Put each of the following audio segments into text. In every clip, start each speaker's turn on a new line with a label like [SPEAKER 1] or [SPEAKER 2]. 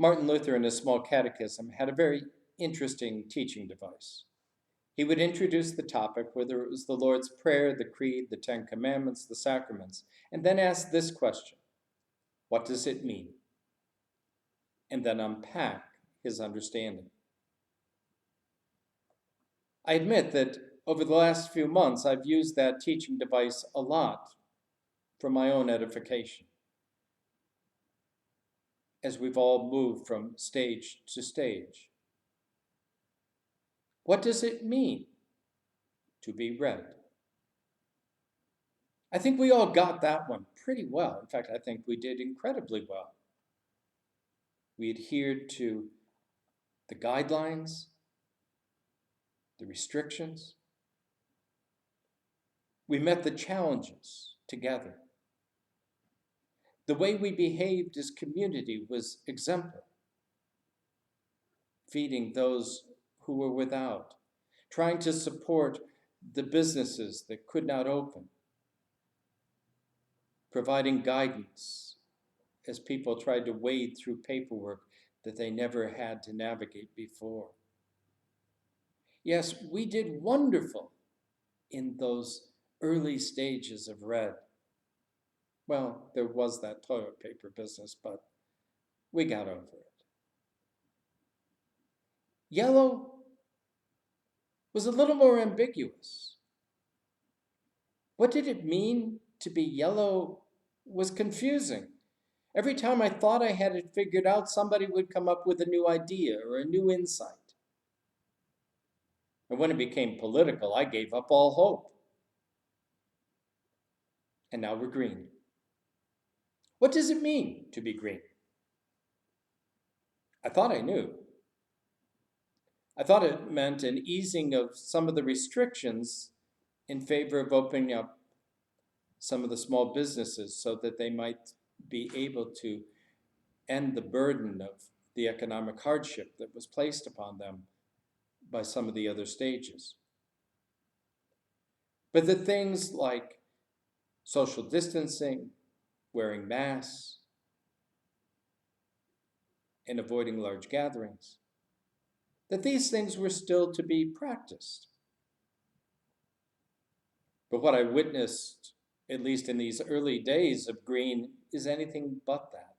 [SPEAKER 1] Martin Luther, in his small catechism, had a very interesting teaching device. He would introduce the topic, whether it was the Lord's Prayer, the Creed, the Ten Commandments, the sacraments, and then ask this question: what does it mean? And then unpack his understanding. I admit that over the last few months, I've used that teaching device a lot for my own edification, as we've all moved from stage to stage. What does it mean to be read? I think we all got that one pretty well. In fact, I think we did incredibly well. We adhered to the guidelines, the restrictions. We met the challenges together. The way we behaved as community was exemplary, feeding those who were without, trying to support the businesses that could not open, providing guidance as people tried to wade through paperwork that they never had to navigate before. Yes, we did wonderful in those early stages of Red. Well, there was that toilet paper business, but we got over it. Yellow was a little more ambiguous. What did it mean to be yellow was confusing. Every time I thought I had it figured out, somebody would come up with a new idea or a new insight. And when it became political, I gave up all hope. And now we're green. What does it mean to be green? I thought I knew. I thought it meant an easing of some of the restrictions in favor of opening up some of the small businesses so that they might be able to end the burden of the economic hardship that was placed upon them by some of the other stages. But the things like social distancing, wearing masks, and avoiding large gatherings, that these things were still to be practiced. But what I witnessed, at least in these early days of green, is anything but that.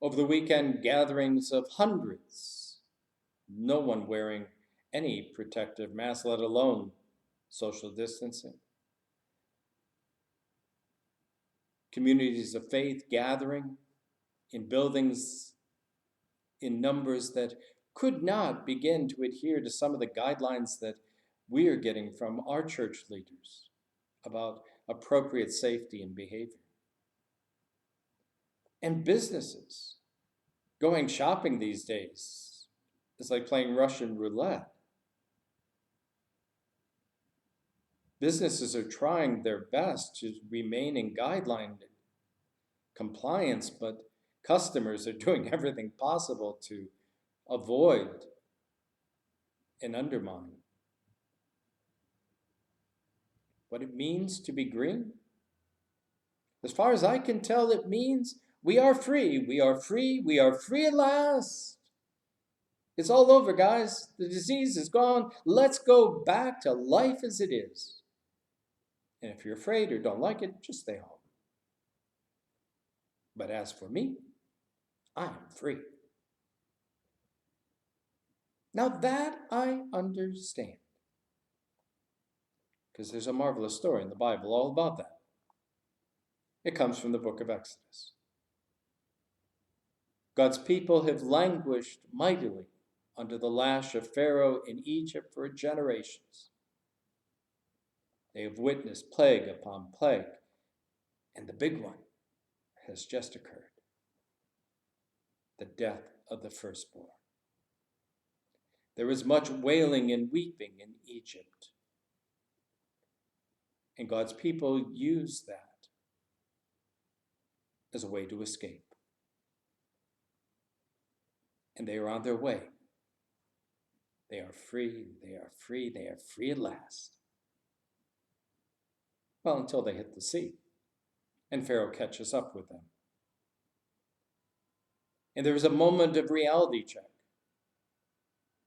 [SPEAKER 1] Over the weekend, gatherings of hundreds, no one wearing any protective mask, let alone social distancing. Communities of faith gathering in buildings in numbers that could not begin to adhere to some of the guidelines that we are getting from our church leaders about appropriate safety and behavior. And businesses going shopping these days is like playing Russian roulette. Businesses are trying their best to remain in guideline compliance, but customers are doing everything possible to avoid and undermine what it means to be green. As far as I can tell, it means we are free. We are free. We are free at last. It's all over, guys. The disease is gone. Let's go back to life as it is. And if you're afraid or don't like it, just stay home. But as for me, I am free. Now that I understand, because there's a marvelous story in the Bible all about that. It comes from the book of Exodus. God's people have languished mightily under the lash of Pharaoh in Egypt for generations. They have witnessed plague upon plague, and the big one has just occurred: the death of the firstborn. There is much wailing and weeping in Egypt, and God's people use that as a way to escape. And they are on their way. They are free, they are free, they are free at last. Well, until they hit the sea, and Pharaoh catches up with them. And there was a moment of reality check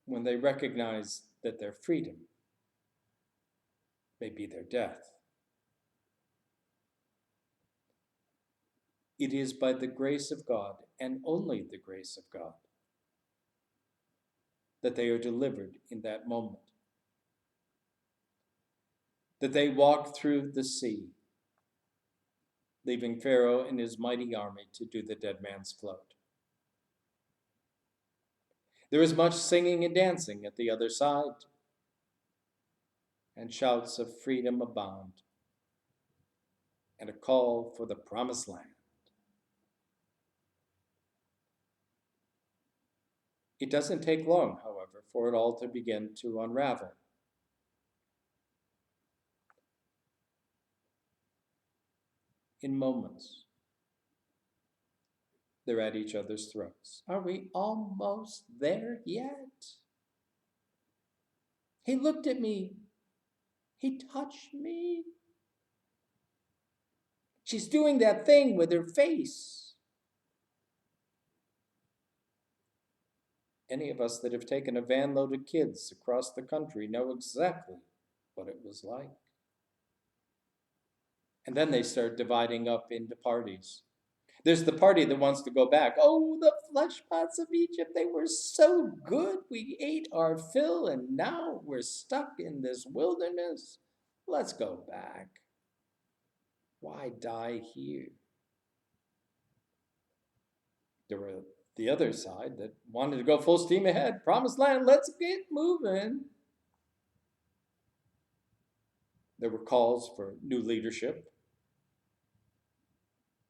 [SPEAKER 1] when they recognized that their freedom may be their death. It is by the grace of God, and only the grace of God, that they are delivered in that moment. That they walk through the sea, leaving Pharaoh and his mighty army to do the dead man's float. There is much singing and dancing at the other side, and shouts of freedom abound, and a call for the promised land. It doesn't take long, however, for it all to begin to unravel. In moments, they're at each other's throats. Are we almost there yet? He looked at me. He touched me. She's doing that thing with her face. Any of us that have taken a van load of kids across the country know exactly what it was like. And then they start dividing up into parties. There's the party that wants to go back. Oh, the flesh pots of Egypt, they were so good. We ate our fill, and now we're stuck in this wilderness. Let's go back. Why die here? There were the other side that wanted to go full steam ahead. Promised land, let's get moving. There were calls for new leadership.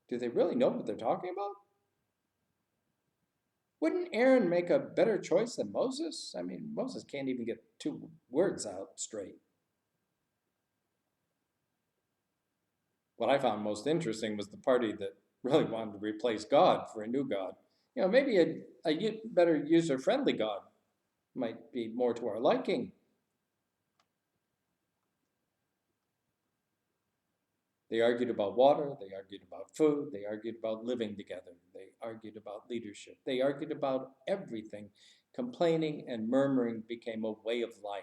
[SPEAKER 1] Do they really know what they're talking about? Wouldn't Aaron make a better choice than Moses? I mean, Moses can't even get 2 words out straight. What I found most interesting was the party that really wanted to replace God for a new God. You know, maybe a better user-friendly God might be more to our liking. They argued about water, they argued about food, they argued about living together, they argued about leadership, they argued about everything. Complaining and murmuring became a way of life.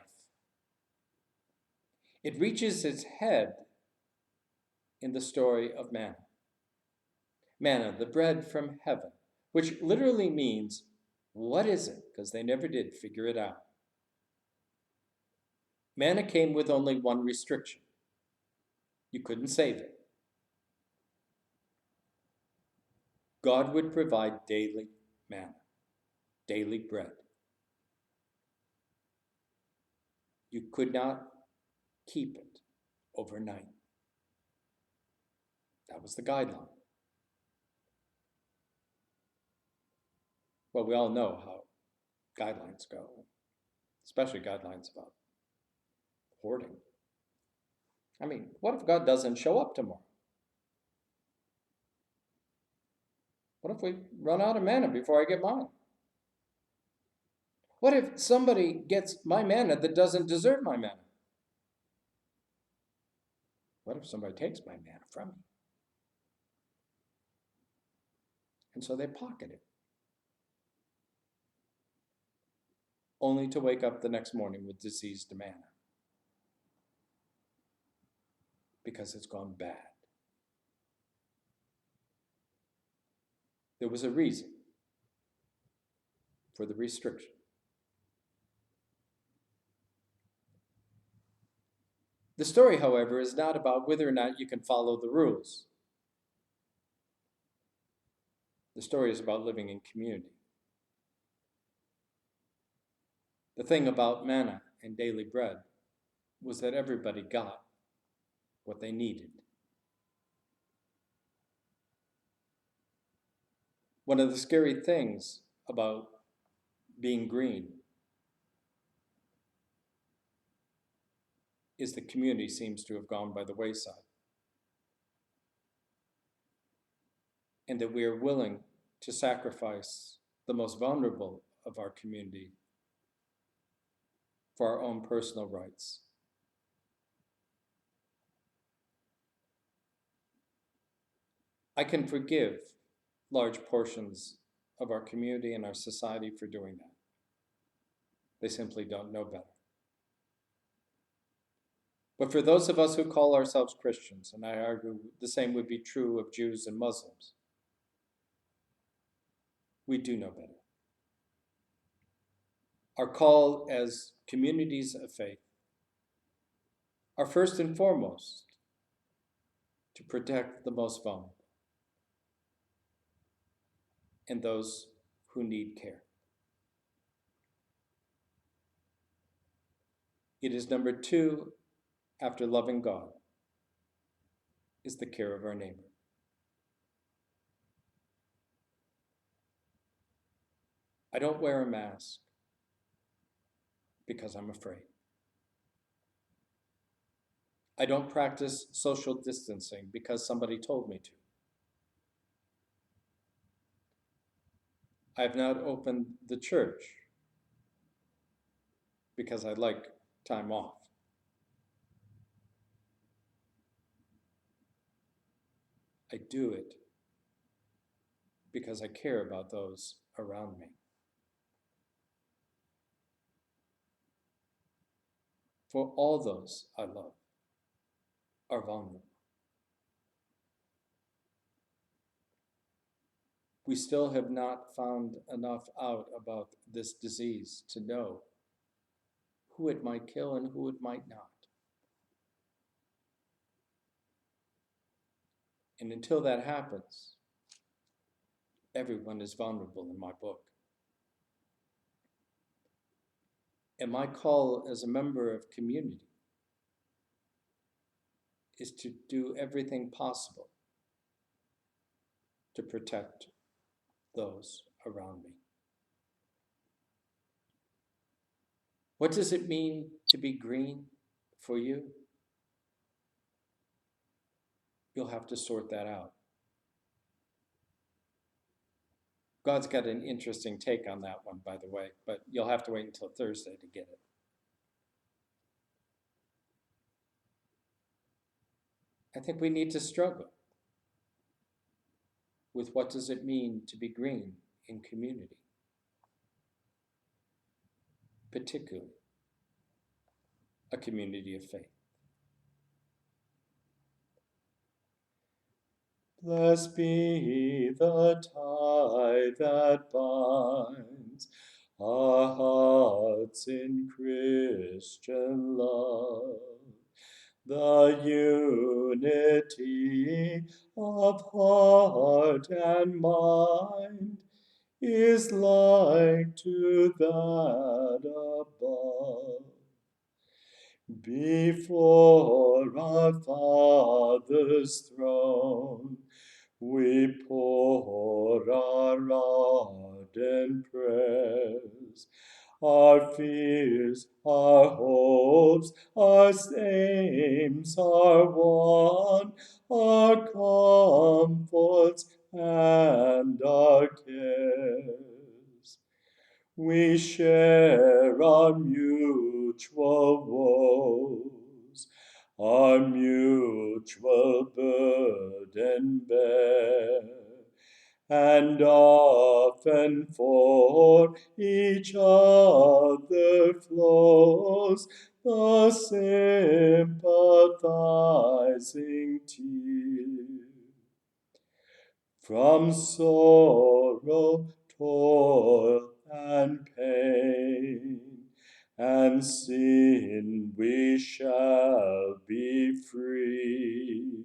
[SPEAKER 1] It reaches its head in the story of manna. Manna, the bread from heaven, which literally means, what is it? Because they never did figure it out. Manna came with only one restriction. You couldn't save it. God would provide daily manna, daily bread. You could not keep it overnight. That was the guideline. Well, we all know how guidelines go, especially guidelines about hoarding. I mean, what if God doesn't show up tomorrow? What if we run out of manna before I get mine? What if somebody gets my manna that doesn't deserve my manna? What if somebody takes my manna from me? And so they pocket it, only to wake up the next morning with diseased manna because it's gone bad. There was a reason for the restriction. The story, however, is not about whether or not you can follow the rules. The story is about living in community. The thing about manna and daily bread was that everybody got what they needed. One of the scary things about being green is the community seems to have gone by the wayside. And that we are willing to sacrifice the most vulnerable of our community for our own personal rights. I can forgive large portions of our community and our society for doing that. They simply don't know better. But for those of us who call ourselves Christians, and I argue the same would be true of Jews and Muslims, we do know better. Our call as communities of faith are first and foremost to protect the most vulnerable and those who need care. It is number two, after loving God, is the care of our neighbor. I don't wear a mask because I'm afraid. I don't practice social distancing because somebody told me to. I have not opened the church because I like time off. I do it because I care about those around me. For all those I love are vulnerable. We still have not found enough out about this disease to know who it might kill and who it might not. And until that happens, everyone is vulnerable in my book. And my call as a member of community is to do everything possible to protect those around me. What does it mean to be green for you? You'll have to sort that out. God's got an interesting take on that one, by the way, but you'll have to wait until Thursday to get it. I think we need to struggle with what does it mean to be green in community, particularly a community of faith. Blessed be the tie that binds our hearts in Christian love, the unity of heart and mind is like to that above. Before our Father's throne, we pour our ardent prayers, our fears, our hopes, our aims, our want, our comforts, and our cares. We share our mutual woes, our mutual burden bear, and often for each other flows the sympathizing tear. From sorrow, toil, and pain, and sin we shall be free,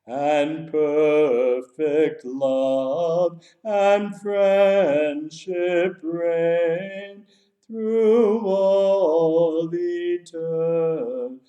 [SPEAKER 1] and perfect love and friendship reign through all eternity.